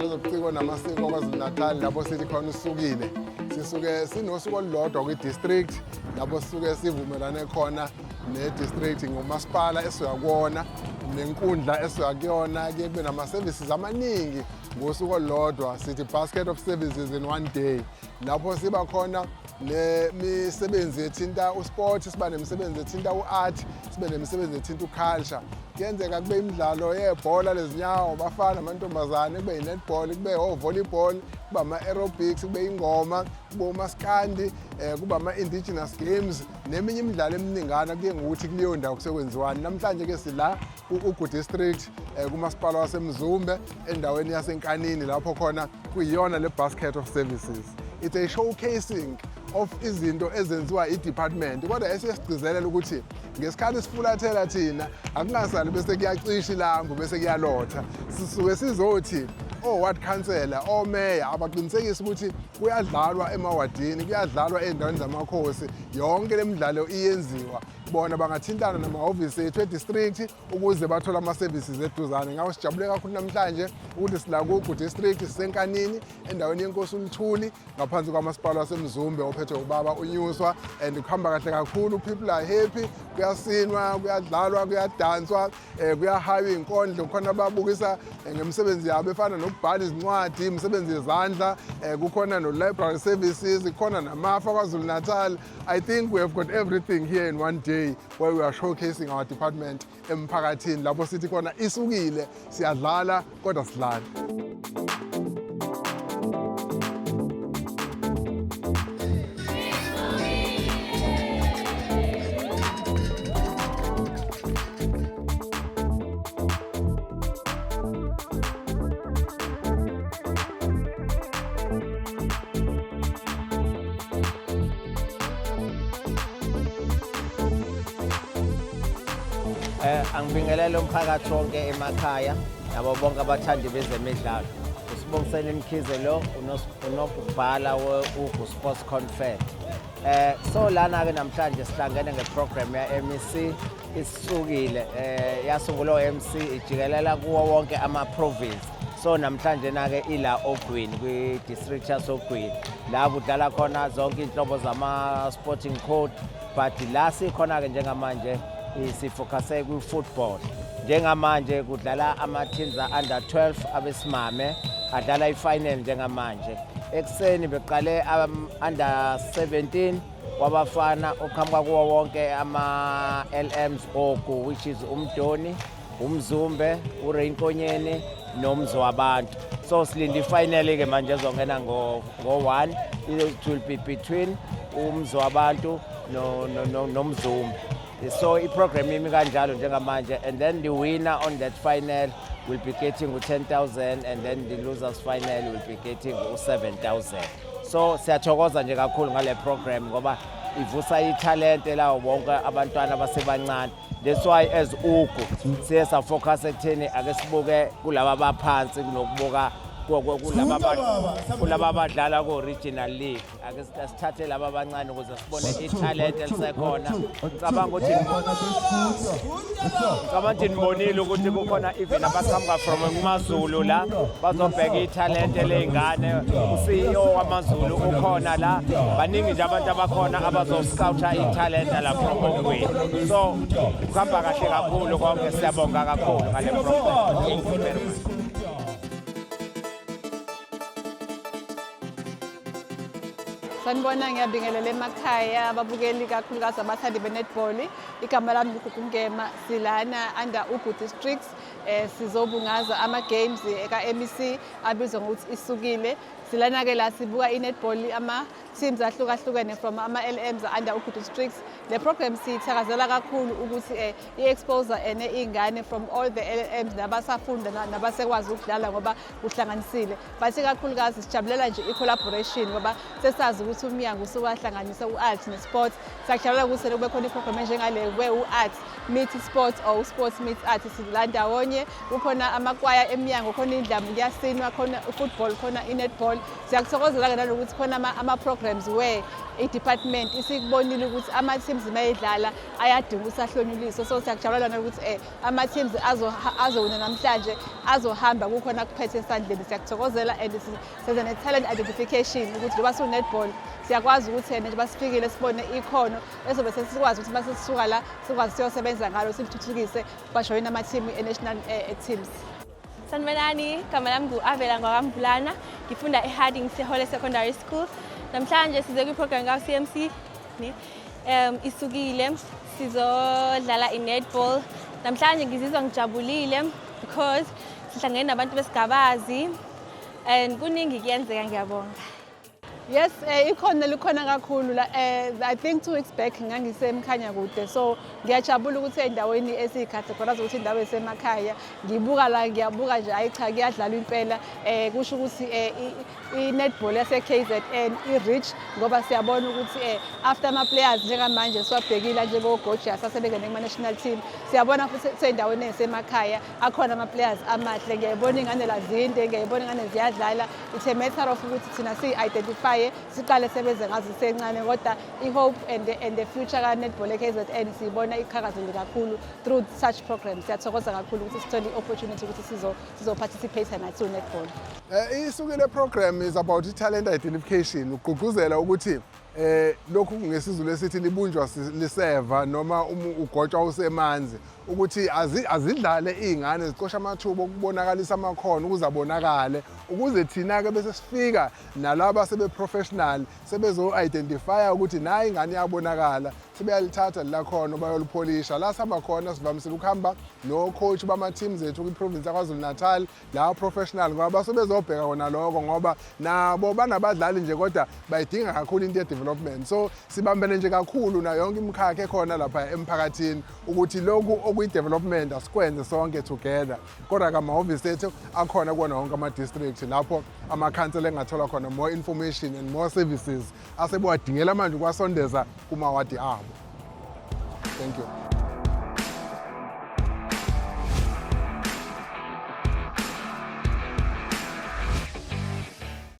umdlalo wezobuciko namasiko KwaZulu-Natal lapho sithi khona usukile. Sisuke sinosuku olulodwa kwi-district lapho sisuke sivumelane khona ne-district ngomasipala esiyakona nenkundla esiyakuyona kube nama-services amaningi ngosuku olulodwa sithi basket of services in one day lapho siba khona nemisebenzi ethinta usport, siba nemisebenzi ethinta u-art, sibe nemisebenzi ethinta uculture. Kuyenzeka kube imidlalo yebhola lezinyawo bafana namantombazane, kube i-netball, kube o-volleyball, kube ama-aerobics, kube ingoma, kube umaskandi, kube ama-indigenous games neminye imidlalo eminingana kuye ngokuthi kuleyo ndawo kusekwenziwani. Namhlanje ke sila uGu District kumasipala waseMzumbe endaweni yaseNkanini lapho khona kuyiyona le basket of services. It's a showcasing of izinto ezenziwa i-department kodwa esisigcizelela ukuthi ngesikhathi sifulathela thina akungasali bese kuyacisha ilambu bese kuyalotha. Sisuke sizothi ward councillor, mayor abaqinisekise ukuthi kuyadlalwa emawadini, kuyadlalwa endaweni zamakhosi, yonke lemidlalo iyenziwa. Bona bangathintana namahhovisi ethu e-district ukuze bathole ama-services eduzane. Ngawo sijabule kakhulu namhlanje ukuthi sila kuGu District sisenkanini endaweni yenkosi uMthuli ngaphansi kwamasipala waseMzumbe ophethwe ubaba uNyuswa, and kuhamba kahle kakhulu. People are happy, kuyasinwa, kuyadlalwa, kuyadanswa, kuyahayiwa inkondlo, khona ababukisa ngemisebenzi yabo efana nokubhala izincwadi, imisebenzi yezandla, kukhona no-library services, kukhona namafa KwaZulu-Natal. I think we have got everything here in one day where we are showcasing our department emphakathini lapho sithi khona isukile siyadlala kodwa sidlala. Angibingelele umphakathi wonke emakhaya nabo bonke abathandi bezemidlalo. Usibongisele Mkhize lo unokubhala we-Ugu Sports Confer. So lana ke namhlanje sihlangene ngeprogram ya-MEC isukile yasungulwa MC ijikelela kuwo wonke ama-province. So namhlanje nake ila Ogwini kwi-district yasoGwini la kudlala khona zonke inhlobo zama-sporting code, but la sikhona ke njengamanje sifocuse kwi-football. Njengamanje kudlala ama-teams under 12 abesimame adlala i-final njengamanje. Ekuseni beqale under 17 wabafana oqhamuka kuwo wonke ama-LMs Ogu, which is uMdoni, uMzumbe, uReinkonyeni noMzwabantu. So silinde i-final ke manje ezongena ngo-1. It will be between uMzwabantu noMzumbe. So i-program imi kanjalo njengamanje, and then the winner on that final will be getting 10,000, and then the losers final will be getting 7,000. So siyathokoza nje kakhulu ngale program ngoba ivusa italente lawo bonke abantwana abasebancane. That's why as Ugu siye safocus ekutheni ake sibuke kulaba abaphansi kunokubuka kulaba abadlala ku-regional league. Ake sithathe laba abancane ukuze sibone italent elisekhona. Ngicabanga ukuthi nibonile ukuthi kukhona even abaqhamuka from kumaZulu la bazobheka italent ley'ngane. U-CEO wamaZulu ukhona la, baningi nje abantu abakhona abazoscoutha italent la from Ogwini. So kuhamba kahle kakhulu konke, siyabonga kakhulu ngale program. Thank you very much. Sanibona, ngiyabingelela emakhaya ababukeli kakhulukazi abathandi be-netball. Igama lami Ngema silana under Ugu Districts. Sizobungaza ama-games eka-MEC abizwa ngokuthi isukile. Silana ke la sibuka i-netball ama-teams ahlukahlukene from ama-LMs under Ugu Districts. Le program siyithakazela kakhulu ukuthi i-expose iy'ngane from all the LMs nabasafunda nabasekwazi ukudlala ngoba kuhlanganisile. But kakhulukazi sijabulela nje i-collaboration ngoba sesazi ukuthi umnyango usukahlanganisa u-art ne-sport. Siyakujabulela ukuthi kube khona i-program enjengale we-art meet sport or sports meet art. Sidlala ndawonye, kukhona amakwaya emnyango, khona indlamu kuyasinwa, khona i-football, khona i-netball. Siyakuthokozela nalokuthi khona ama-programs where i-department isikubonile ukuthi ama-teams mayedlala ayadinga ukuthi ahlonyuliswe. So siyakujabulela nalokuthi ama-teams azowina namhlanje azohamba kukhona kuphethe esandleni. Siyakuthokozela and senza ne-talent identification ukuthi njengoba siwu-netball siyakwazi ukuthi njengoba sifikile sibone ikhono ezobe sesikwazi ukuthi uma sesisuka la sikwazi siyosebenza ngalo silithuthukise bajoyina ama-team e-national teams. Sanibonani, igama lami ngu-Avela Ngwakamvulana, ngifunda eHarding Sehole Secondary School. Namhlanje size kwi-program ka-CMC isukile sizodlala i-netball. Namhlanje ngizizwa ngijabulile because sihlangene nabantu besigabazi and kuningi kuyenzeka, ngiyabonga. Yes, ikhono likhona kakhulu la. I think 2 weeks back ngangisemkhanya kude, so ngiyajabula ukuthi endaweni esiyikhathegorize ukuthi indawo esemakhaya ngibuka la, ngiyabuka nje hayi cha kuyadlalwa impela. Kusho ukuthi i-netball yase-KZN i-reach ngoba siyabona ukuthi after ama-players njengamanje siwabhekile njengo-Gorgeous asebengene kuma-national team, siyabona futhi sey'ndaweni ey'semakhaya akhona ama-players amahle. Ngiyayibona iy'ngane la zinde, ngiyayibona iy'ngane ziyadlala. It's a matter of ukuthi thina siyi-identify siqale sebenze ngazo sencane, kodwa i-hope and the future ka-netball e-KZN siyibona iqhakazile kakhulu through such programs. Siyathokoza kakhulu ukuthi sithole i-opportunity ukuthi sizo-participate nathi netball. Isukile program is about talent identification, ugqugquzela ukuthi lokhu ngesizulu esithi libunjwa liseva noma ugotshwa usemanzi ukuthi azidlale izingane zicosha amathuba okubonakalisa amakhono ukuze abonakale, ukuze thina ke bese sifika nalabo sebe professional sebezo identify ukuthi nayi ingane yabonakala, sebeyalithatha lakhono bayolipolisha. La saba khona sivamisile ukuhamba no coach bama teams ethu kwi-province yaKwaZulu-Natal, la professional ngoba basebezobheka kona lokho ngoba nabo banabadlali nje kodwa bayidinga kakhulu into ye-development. So sibambene nje kakhulu na yonke imikhakha ekhona lapha emphakathini ukuthi lokhu okuyi-development asikwenze sonke together. Kodwa kama-office ethu akhona kuwona wonke ama-district lapho ama-council engathola khona more information and more services asebewadingela manje ukwasondeza kumawadi abo. Thank you.